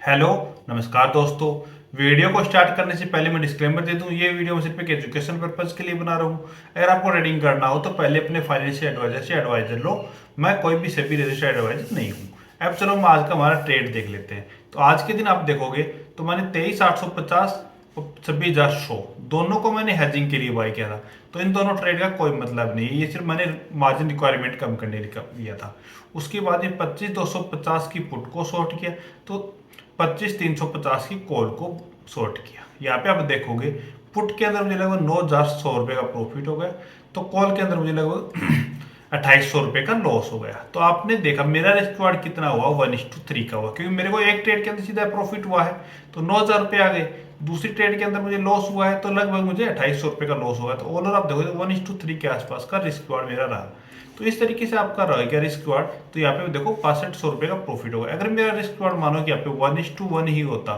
Hello, नमस्कार दोस्तों। Video को स्टार्ट करने से पहले मैं डिस्क्लेमर दे दूं, ये वीडियो मैं सिर्फ एक एजुकेशन पर्पज के लिए बना रहा हूँ। अगर आपको ट्रेडिंग करना हो तो पहले अपने फाइनेंशियल एडवाइजर से एडवाइजर लो। मैं कोई भी सेबी रजिस्टर्ड एडवाइजर नहीं हूँ। अब चलो हम आज का हमारा ट्रेड देख लेते हैं। तो आज के दिन आप देखोगे तो मैंने 23,850 और 26,100 दोनों को मैंने हेजिंग के लिए बाय किया था। तो इन दोनों ट्रेड का कोई मतलब नहीं है, ये सिर्फ मैंने मार्जिन रिक्वायरमेंट कम करने लिया था। उसके बाद ये 25,250 की पुट को शॉर्ट किया, तो 25,350 की कॉल को शॉर्ट किया। यहाँ पे आप देखोगे पुट के अंदर मुझे लगभग 9,100 रुपये का प्रॉफिट हो गया, तो कॉल के अंदर मुझे लगभग 2,800 रुपये का लॉस हो गया। तो आपने देखा मेरा रिस्क रिवार्ड कितना हुआ, 1:3 का हुआ, क्योंकि मेरे को एक ट्रेड के अंदर सीधा प्रॉफिट हुआ है तो 9,000 रुपये आ गए। दूसरी ट्रेड के अंदर मुझे लॉस हुआ है तो लगभग मुझे 2,800 रुपये का लॉस हुआ है। तो ओवरऑल आप देखोगे 1:3 के आसपास का रिस्क रिवार्ड मेरा रहा। तो इस तरीके से आपका रहेगा रिस्क रिवार्ड। तो यहाँ पे देखो 6500 रुपये का प्रॉफिट होगा। अगर मेरा रिस्क रिवार्ड मानो कि यहाँ पे 1:1 ही होता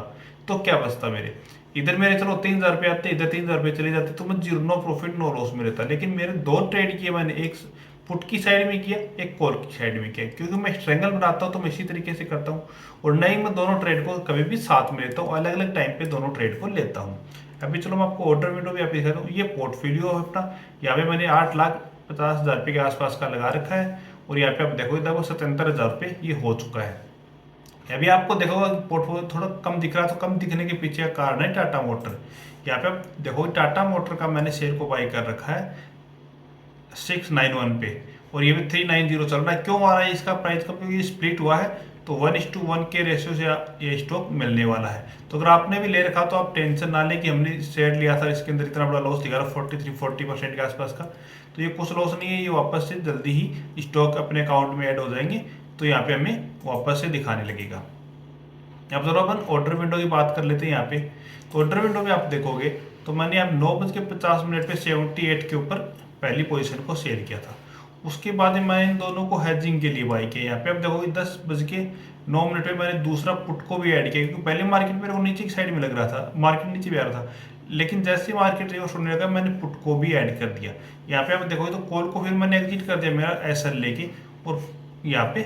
तो क्या बचता मेरे, इधर मेरे चलो 3,000 रुपये आते, इधर 3,000 रुपये चले जाते, तो मैं zero, no profit no loss में रहता। लेकिन मेरे दो ट्रेड किए मैंने, एक पुट की साइड में किया, एक कॉल की साइड में किया, क्योंकि मैं स्ट्रेंगल बनाता हूँ तो मैं इसी तरीके से करता हूँ। और नहीं, मैं दोनों ट्रेड को कभी भी साथ में लेता हूँ, अलग अलग टाइम पे दोनों ट्रेड को लेता हूँ। अभी चलो मैं आपको ऑर्डर विंडो भी आप दिखाता हूँ। ये पोर्टफोलियो है अपना, यहाँ पे मैंने 8,50,000 रुपये के आसपास का लगा रखा है। और यहाँ पे आप देखो इधर वो 77,000 रुपये ये हो चुका है। अभी आपको देखोगे पोर्टफोलियो थोड़ा कम दिख रहा है, तो कम दिखने के पीछे का कारण है टाटा मोटर। यहाँ पे आप देखो टाटा मोटर का मैंने शेयर को बाई कर रखा है 691 पे, और ये भी 390 चल रहा है। क्यों आ रहा है इसका प्राइस का, क्योंकि स्प्लिट हुआ है तो 1:1 के रेशियो से ये स्टॉक मिलने वाला है। तो अगर आपने भी ले रखा तो आप टेंशन ना लें कि हमने शेयर लिया था इसके अंदर इतना बड़ा लॉस दिखा रहा 40% के आसपास का। तो ये कुछ लॉस नहीं है, ये वापस से जल्दी ही स्टॉक अपने अकाउंट में ऐड हो जाएंगे, तो यहाँ पे हमें वापस से दिखाने लगेगा। अब जरा अपन ऑर्डर विंडो की बात कर लेते हैं। यहाँ पे तो ऑर्डर विंडो में आप देखोगे तो मैंने अब 9:50 पे 78 के ऊपर पहली पोजीशन को शेयर किया था। उसके बाद में मैंने इन दोनों को हेजिंग के लिए बाई किया। यहाँ पे आप देखोगे 10:09 पे मैंने दूसरा पुट को भी ऐड किया, क्योंकि पहले मार्केट मेरे को नीचे की साइड में लग रहा था, मार्केट नीचे भी आ रहा था। लेकिन जैसे मार्केट रिवर्स होने लगा मैंने पुट को भी ऐड कर दिया। यहाँ पे आप देखोगे तो कॉल को फिर मैंने एग्जिट कर दिया मेरा एसएल लेके, और यहाँ पे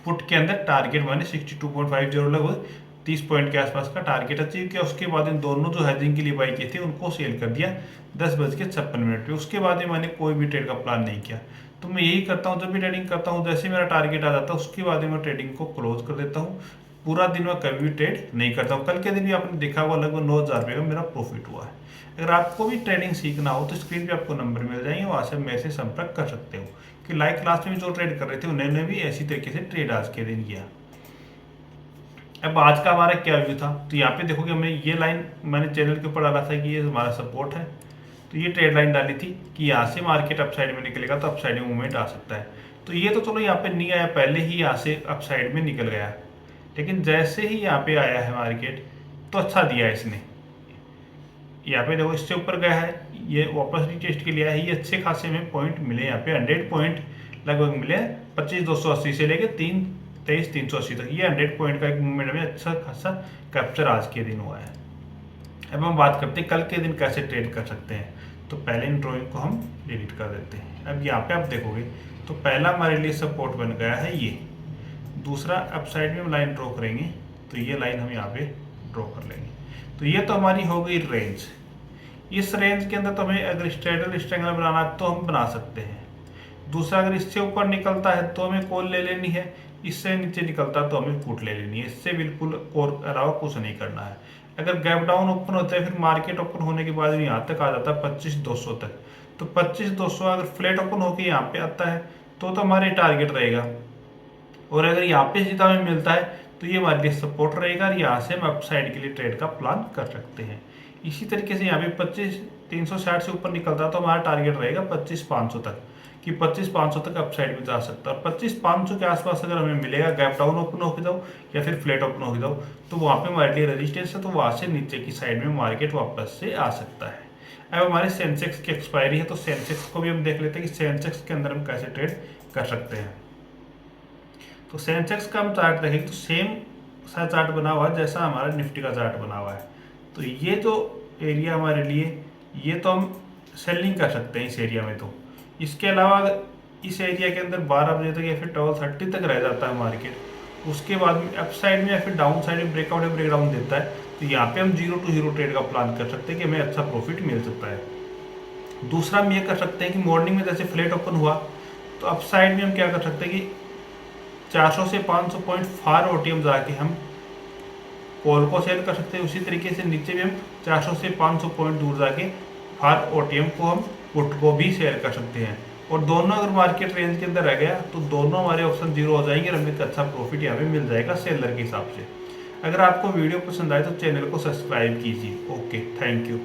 पुट के अंदर टारगेट मैंने 62.50 लगभग 30 पॉइंट के आसपास का टारगेट अचीव किया। उसके बाद इन दोनों जो हेजिंग के लिए बाई की थी उनको सेल कर दिया 10:56 पे। उसके बाद ही मैंने कोई भी ट्रेड का प्लान नहीं किया। तो मैं यही करता हूँ, जब भी ट्रेडिंग करता हूँ जैसे मेरा टारगेट आ जाता है उसके बाद ही मैं ट्रेडिंग को क्लोज कर देता हूँ। पूरा दिन मैं कभी भी ट्रेड नहीं करता हूँ। कल के दिन भी आपने देखा हुआ लगभग 9,000 रुपये का मेरा प्रॉफिट हुआ है। अगर आपको भी ट्रेडिंग सीखना हो तो स्क्रीन पे आपको नंबर मिल जाएंगे, वहाँ से मेरे से संपर्क कर सकते हो। कि लाइव क्लास में भी जो ट्रेड कर रहे थे उन्होंने भी ऐसी तरीके से ट्रेड आज के दिन किया। अब आज का हमारा क्या व्यू था, तो यहाँ पे देखोगे हमने ये लाइन मैंने चैनल के ऊपर डाला था कि ये हमारा सपोर्ट है। तो ये ट्रेड लाइन डाली थी कि यहाँ से मार्केट अपसाइड में निकलेगा तो अपसाइड में मूवमेंट आ सकता है। तो ये तो चलो यहाँ पे नहीं आया, पहले ही यहाँ से अपसाइड में निकल गया। लेकिन जैसे ही यहाँ पे आया है मार्केट तो अच्छा दिया है इसने। यहाँ पे देखो इससे ऊपर गया है, ये वापस रीटेस्ट के लिए है। ये अच्छे खासे में पॉइंट मिले, यहाँ पे 100 पॉइंट लगभग मिले, 25,280 से लेके 23,380 तक। ये 100 पॉइंट का एक मूवमेंट में अच्छा खासा कैप्चर आज के दिन हुआ है। अब हम बात करते हैं कल के दिन कैसे ट्रेड कर सकते हैं। तो पहले इन ड्रॉइंग को हम डिलीट कर देते हैं। अब यहाँ पे आप देखोगे तो पहला हमारे लिए सपोर्ट बन गया है ये, दूसरा अपसाइड में हम लाइन ड्रॉ करेंगे तो ये लाइन हम यहाँ पे ड्रॉ कर लेंगे। तो ये तो हमारी हो गई रेंज। इस रेंज के अंदर तो हमें अगर स्ट्रेडल स्ट्रैंगल बनाना है तो हम बना सकते हैं। दूसरा, अगर इससे ऊपर निकलता है तो हमें कॉल ले लेनी है, इससे नीचे निकलता है तो हमें पुट ले लेनी है। इससे बिल्कुल और अलावा कुछ नहीं करना है। अगर गैप डाउन ओपन होता है फिर मार्केट ओपन होने के बाद यहाँ तक आ जाता है 25,200 तक। तो 25,200 अगर फ्लैट ओपन होकर यहाँ पे आता है तो हमारे टारगेट रहेगा। और अगर यहाँ पे सीधा हमें मिलता है तो ये हमारे लिए सपोर्ट रहेगा, और यहाँ से हम अपसाइड के लिए ट्रेड का प्लान कर सकते हैं। इसी तरीके से यहाँ पे 25,360 से ऊपर निकलता है तो हमारा टारगेट रहेगा 25,500 तक, कि 25,500 तक अपसाइड में जा सकता है। और 25,500 के आसपास अगर हमें मिलेगा, गैप डाउन ओपन होकर जाओ या फिर फ्लैट ओपन होकर जाओ, तो वहाँ पे हमारे लिए रजिस्टेंस है, तो वहाँ से नीचे की साइड में मार्केट वापस से आ सकता है। अब हमारे सेंसेक्स की एक्सपायरी है, तो सेंसेक्स को भी हम देख लेते हैं कि सेंसेक्स के अंदर हम कैसे ट्रेड कर सकते हैं। तो सेंसेक्स का हम चार्ट देखेंगे तो सेम सा चार्ट बना हुआ है जैसा हमारा निफ्टी का चार्ट बना हुआ है। तो ये जो एरिया हमारे लिए, ये तो हम सेलिंग कर सकते हैं इस एरिया में। तो इसके अलावा इस एरिया के अंदर 12 बजे तक या फिर 12:30 तक रह जाता है मार्केट, उसके बाद में अप साइड में या फिर डाउन साइड में ब्रेकआउट या ब्रेकडाउन देता है तो यहाँ पे हम 0 टू हीरो ट्रेड का प्लान कर सकते हैं कि हमें अच्छा प्रॉफिट मिल सकता है। दूसरा हम ये कर सकते हैं कि मॉर्निंग में जैसे फ्लैट ओपन हुआ तो अप साइड में हम क्या कर सकते हैं कि 400 से 500 पॉइंट फार ओटीएम जाके हम कॉल को सेल कर सकते हैं। उसी तरीके से नीचे भी हम 400 से 500 पॉइंट दूर जाके फार ओटीएम को हम पुट को भी सेल कर सकते हैं। और दोनों अगर मार्केट रेंज के अंदर रह गया तो दोनों हमारे ऑप्शन जीरो हो जाएंगे और हमें एक अच्छा प्रॉफिट यहाँ पे मिल जाएगा सेलर के हिसाब से। अगर आपको वीडियो पसंद आए तो चैनल को सब्सक्राइब कीजिए। Okay, thank you.